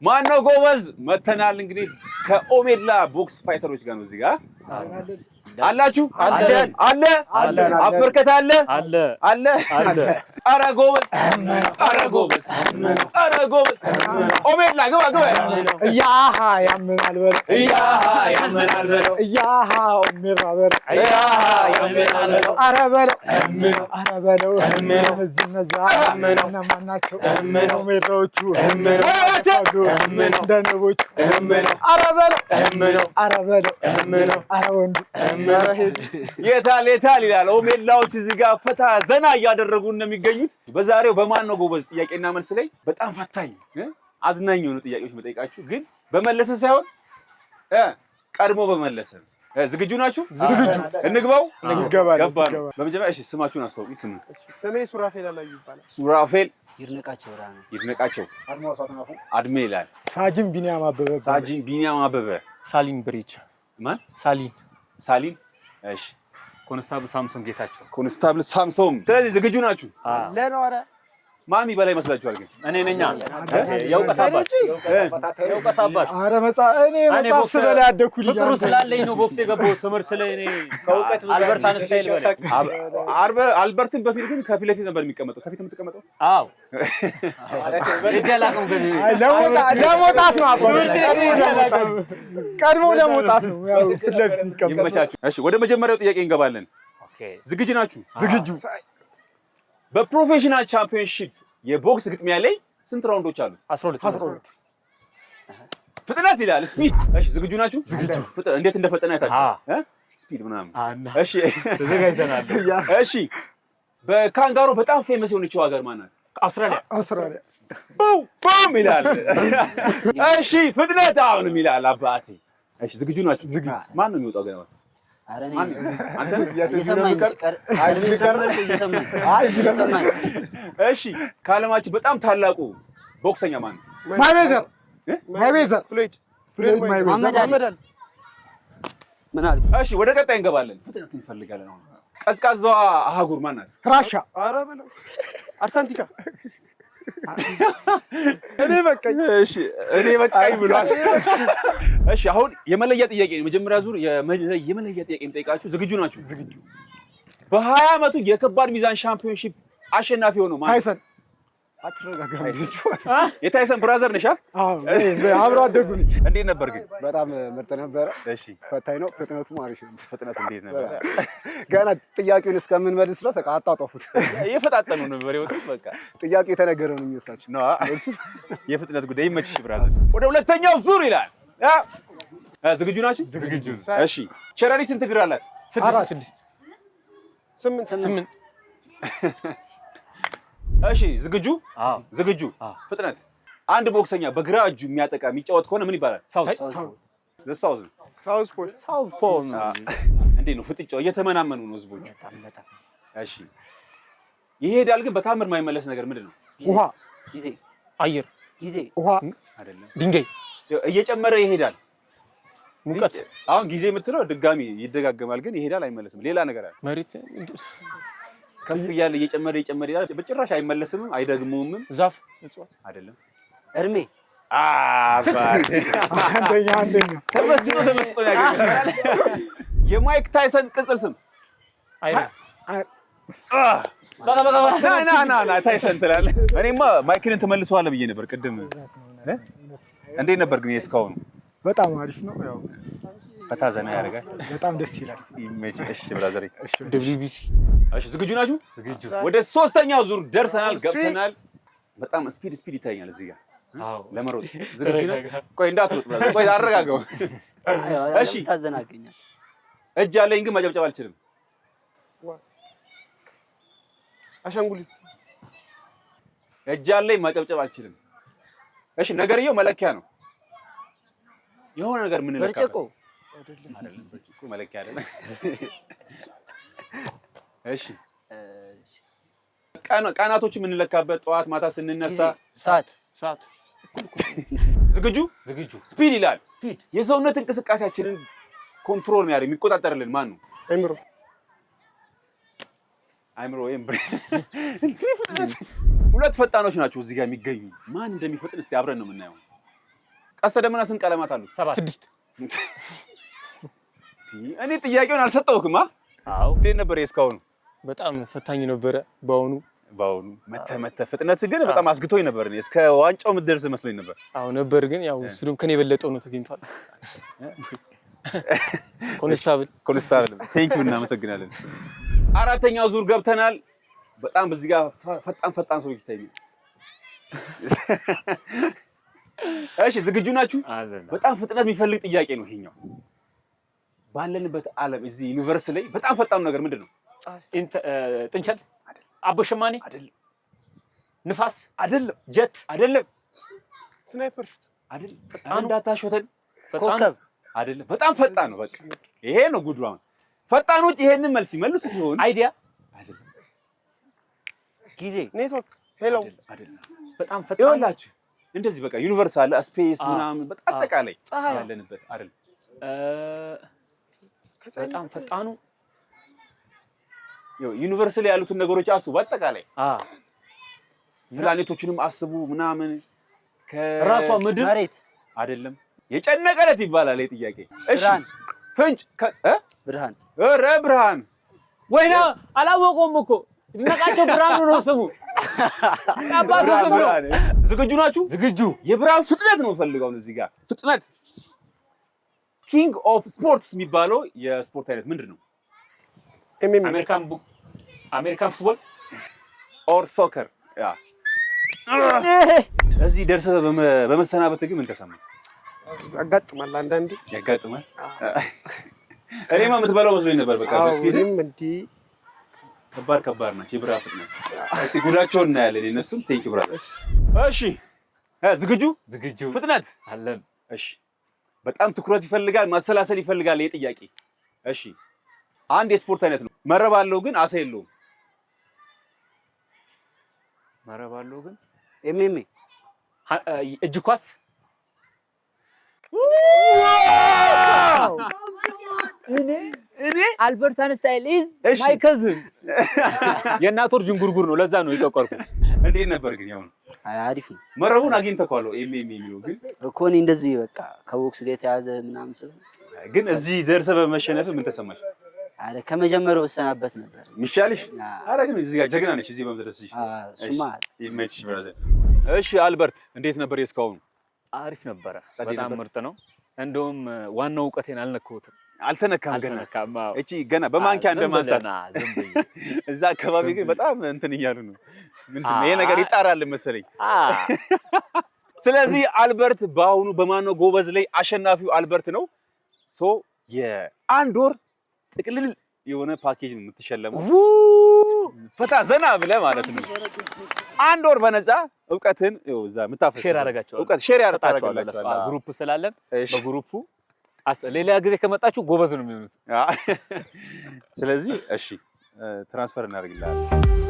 ማነው ጎበዝ? መተናል እንግዲህ ከኦሜድላ ቦክስ ፋይተሮች ጋር ነው እዚህ ጋር አላችሁ አለ አበርከት አለ ኧረ ጎበዝ ኦሜድላ ግባ ያሃ ያመናል በለው ያሃ ኦሜድላ በለው ኧረ በለው እነዚህ እነዛ እነማን ናቸው? ኦሜድላዎቹ ደነቦቹ ኧረ በለው ኧረ ወንዱ የታል ይላል። ኦሜድላዎች እዚህ ጋር ፈታ ዘና እያደረጉ እንደሚገኙት በዛሬው በማን ነው ጎበዝ ጥያቄና መልስ ላይ በጣም ፈታኝ አዝናኝ የሆኑ ጥያቄዎች መጠይቃችሁ ግን በመለሰ ሳይሆን ቀድሞ በመለሰ። ዝግጁ ናችሁ? እንግባው። ገባን። በመጀመሪያ እሺ ስማችሁን አስተዋውቁ። ስሜ ሱራፌል አላዩ ይባላል። ሱራፌል ይድነቃቸው አድሜ ይላል። ሳጅን ቢኒያም አበበ ሳሊም ብሪች ማን? ሳሊም እሺ። ኮንስታብል ሳምሶን ስለዚህ ዝግጁ ናችሁ? ለኖረ ማን ይበላ ይመስላችኋል? ግን እኔ ነኝ። የእውቀት አባት ኧረ እኔ መጽሐፍ ስበላ ያደኩ ልጅ ፍቅሩ ስላለኝ ነው ቦክስ የገባው ትምህርት ላይ እኔ ከእውቀት አልበርት አንስታይል በላይ አልበርትን በፊት ግን ከፊት ለፊት ነበር የሚቀመጠው። ከፊት የምትቀመጠው? አዎ እጀላቀም ግን ለመውጣት ነው አባባ ቀድሞ ለመውጣት ነው ያው ፊት ለፊት የሚቀመጠው። ይመቻችሁ። እሺ ወደ መጀመሪያው ጥያቄ እንገባለን። ኦኬ ዝግጁ ናችሁ? ዝግጁ። በፕሮፌሽናል ቻምፒዮንሺፕ የቦክስ ግጥሚያ ላይ ስንት ራውንዶች አሉት? 12 ፍጥነት ይላል ስፒድ። እሺ ዝግጁ ናችሁ? ፍጥነት እንዴት እንደፈጠነ አይታችሁ ስፒድ ምናምን። እሺ ተዘጋጅተናል። እሺ በካንጋሮ በጣም ፌመስ የሆነችው ሀገር ማን ናት? አውስትራሊያ። ቡም ይላል። እሺ ፍጥነት አሁንም ይላል አባቴ። እሺ ዝግጁ ናችሁ? ማን ነው የሚወጣው ገና? እሺ ከዓለማችን በጣም ታላቁ ቦክሰኛ ማን ነው? ማይዌዘር ፍሎይድ ማይዌዘር። ምን አለ? እሺ ወደ ቀጣይ እንገባለን። ፍጥነት እንፈልጋለን። አሁን ቀዝቃዛዋ አህጉር ማን ናት? ራሻ። ኧረ በለው አርታንቲካ። እኔ በቃኝ ብሏል። እሺ አሁን የመለያ ጥያቄ ነው። መጀመሪያ ዙር የመለያ ጥያቄ የምጠይቃችሁ ዝግጁ ናችሁ? ዝግጁ። በ20 ዓመቱ የከባድ ሚዛን ሻምፒዮንሺፕ አሸናፊ ሆነው ማለት ታይሰን። የታይሰን ብራዘር ነሽ? አዎ አብሮ አደጉ ልጅ። እንዴት ነበር ግን? በጣም ምርጥ ነበረ። እሺ ፈታኝ ነው። ፍጥነቱ አሪፍ ነው። ፍጥነቱ እንዴት ነበር? ገና ጥያቄውን እስከምንመልስ ድረስ በቃ አጣጣፉት። እየፈጣጠኑ ነበር የወጡት። በቃ ጥያቄው የተነገረ ነው የሚመስላችሁ ነው። የፍጥነት ጉዳይ ይመችሽ ብራዘር። ወደ ሁለተኛው ዙር ይላል። ዝግጁ ናችሁ? ዝግጁ። እሺ ሸረሪ ስንት እግር አላት? 8 እሺ ዝግጁ። ፍጥነት አንድ ቦክሰኛ በግራ እጁ የሚያጠቃ የሚጫወት ከሆነ ምን ይባላል? ሳውዝ ፖል። እንዴት ነው ፍጥጫው? እየተመናመኑ ነው ህዝቦች። እሺ ይሄዳል ግን በታምር የማይመለስ ነገር ምንድን ነው? ውሃ፣ ጊዜ፣ አየር፣ ውሃ አይደለም። ድንጋይ፣ እየጨመረ ይሄዳል። ሙቀት። አሁን ጊዜ የምትለው ድጋሚ ይደጋገማል ግን ይሄዳል አይመለስም። ሌላ ነገር አለ። መሬት ከፍ እያለ እየጨመረ ይላል። በጭራሽ አይመለስም አይደግሙም። ዛፍ፣ እጽዋት አይደለም። እድሜ። አንደኛ ተመስጦ ያገኛል። የማይክ ታይሰን ቅጽል ስም? ና ታይሰን ትላለህ። እኔማ ማይክልን ትመልሰዋለህ ብዬ ነበር ቅድም። እንዴት ነበር ግን እስካሁኑ? በጣም አሪፍ ነው። ያው ፈታ ዘና ያደርጋል። በጣም ደስ ይላል። እሺ ብራዘር። ደብሊውቢሲ። እሺ ዝግጁ ናችሁ? ወደ ሶስተኛው ዙር ደርሰናል፣ ገብተናል። በጣም ስፒድ ይታያል እዚህ ጋር ለመሮጥ ዝግጁ ነህ? ቆይ እንዳትሮጥ ብራዘር። ቆይ አረጋጋው። እሺ ታዘናገኛል። እጅ አለኝ ግን ማጨብጨብ አልችልም። አሻንጉሊት። እጅ አለኝ ማጨብጨብ አልችልም። እሺ ነገርየው መለኪያ ነው። የሆነ ነገር ምን ለካ ብርጭቆ አይደለም። ብርጭቆ መለኪያ አይደለም። እሺ ቀናቶች የምንለካበት ጠዋት ማታ ስንነሳ ሰዓት። ዝግጁ። ስፒድ ይላል። የሰውነት እንቅስቃሴያችንን ኮንትሮል የሚያደርግ የሚቆጣጠርልን ማን ነው? አይምሮ ወይም ሁለት ፈጣኖች ናቸው እዚህ ጋር የሚገኙ። ማን እንደሚፈጥን እስቲ አብረን ነው የምናየው። ቀስተ ደመና ስንት ቀለማት አሉት? 6 እኔ ጥያቄውን አልሰጠውክማ። አዎ እንዴት ነበር እስካሁን? በጣም ፈታኝ ነበረ። በአሁኑ መተ ፍጥነት ግን በጣም አስግቶኝ ነበር። እኔ እስከ ዋንጫው ምትደርስ መስሎኝ ነበር። አዎ ነበር፣ ግን ያው እሱም ከኔ የበለጠው ነው ተገኝቷል። ኮንስታብል ቴንክ ዩ እናመሰግናለን። አራተኛው ዙር ገብተናል። በጣም በዚህ ጋር ፈጣን ሰው ይታይ። እሺ ዝግጁ ናችሁ? በጣም ፍጥነት የሚፈልግ ጥያቄ ነው ይሄኛው። ባለንበት ዓለም እዚህ ዩኒቨርስ ላይ በጣም ፈጣኑ ነገር ምንድን ነው? ጥንቸል፣ አቦሸማኔ አይደለም። ንፋስ አይደለም። ጀት አይደለም። ስናይፐር ሹት አይደለም። እንዳታሾተን። ኮከብ አይደለም። በጣም ፈጣን ነው። በቃ ይሄ ነው ጉዱ። አሁን ፈጣኖች ይሄንን መልስ ይመልሱት ይሆን? አይዲያ አይደለም። ጊዜ፣ ኔትወርክ፣ ሄሎ አይደለም። በጣም ፈጣን ይኸውላችሁ እንደዚህ በቃ ዩኒቨርሳል ስፔስ ምናምን በጣም አጠቃላይ ያለንበት አይደል? በጣም ፈጣኑ ዩኒቨርስ ላይ ያሉትን ነገሮች አስቡ። አጠቃላይ ፕላኔቶችንም አስቡ ምናምን ከራሷ ምድር መሬት አይደለም። የጨነቀለት ይባላል ጥያቄ። እሺ ፍንጭ ብርሃን ብርሃን ወይና አላወቀውም እኮ ነቃቸው። ብርሃኑ ነው ስሙ። አባቱ ስሙ ነው። ዝግጁ ናችሁ? ዝግጁ። የብርሃን ፍጥነት ነው ፈልጋው እዚህ ጋር ፍጥነት። ኪንግ ኦፍ ስፖርትስ የሚባለው የስፖርት አይነት ምንድን ነው? አሜሪካን ፉትቦል ኦር ሶከር። ያ እዚህ ደርሰህ በመሰናበት ግን ምን ተሰማህ? ያጋጥማል፣ አንዳንዴ ያጋጥማል። እኔማ የምትበላው መስሎኝ ነበር። በቃ በስፒድም እንዲ ከባድ ናቸው የብርሃን ፍጥነት። እስቲ ጉዳቸውን እናያለን እነሱም። ቴንክ ዩ ብራዘር። እሺ ዝግጁ? ፍጥነት አለን። እሺ በጣም ትኩረት ይፈልጋል፣ ማሰላሰል ይፈልጋል ይሄ ጥያቄ። እሺ አንድ የስፖርት አይነት ነው። መረብ አለው ግን አሳ የለውም። መረብ አለው ግን ኤምኤምኤ እጅ ኳስ። እኔ አልበርት አንስታይን ኢዝ ማይ ከዝን የእናት ወር ጅንጉርጉር ነው። ለዛ ነው የጠቆርኩት። እንዴት ነበር ግን? ያው አሪፍ ነው። መረቡን አግኝተኸዋል? ኤምኤምኤ የሚለው ግን እኮ እኔ እንደዚህ በቃ ከቦክስ ጋር የተያዘ ምናምን ስል ግን እዚህ ደርሰህ በመሸነፍ ምን ተሰማሽ? አረ ከመጀመሪያው ወሰናበት ነበር ሚሻልሽ። አረ ግን እዚህ ጋር ጀግና ነሽ እዚህ በመድረስሽ። እሱማ ይመችሽ ብራዘር። እሺ አልበርት እንዴት ነበር የስካውን? አሪፍ ነበረ። በጣም ምርጥ ነው። እንደውም ዋናው ዕውቀቴን አልነካሁትም። አልተነካም ገና። እቺ ገና በማንኪያ እንደማንሳት ዝም ብዬ እዛ አካባቢ ግን በጣም እንትን እያሉ ነው። ምንድነው ይሄ ነገር ይጣራል መሰለኝ። ስለዚህ አልበርት በአሁኑ በማነው ጎበዝ ላይ አሸናፊው አልበርት ነው። ሶ የአንድ ወር ጥቅልል የሆነ ፓኬጅ ነው የምትሸለመው። ፈታ ዘና ብለህ ማለት ነው። አንድ ወር በነፃ እውቀትን እዛ የምታፈስ ሼር አደርጋቸዋለሁ። እውቀት ሼር ያደርጋቸዋለሁ። ግሩፕ ስላለን በግሩፑ ሌላ ጊዜ ከመጣችሁ ጎበዝ ነው የሚሆኑት። ስለዚህ እሺ ትራንስፈር እናደርግልሃለን።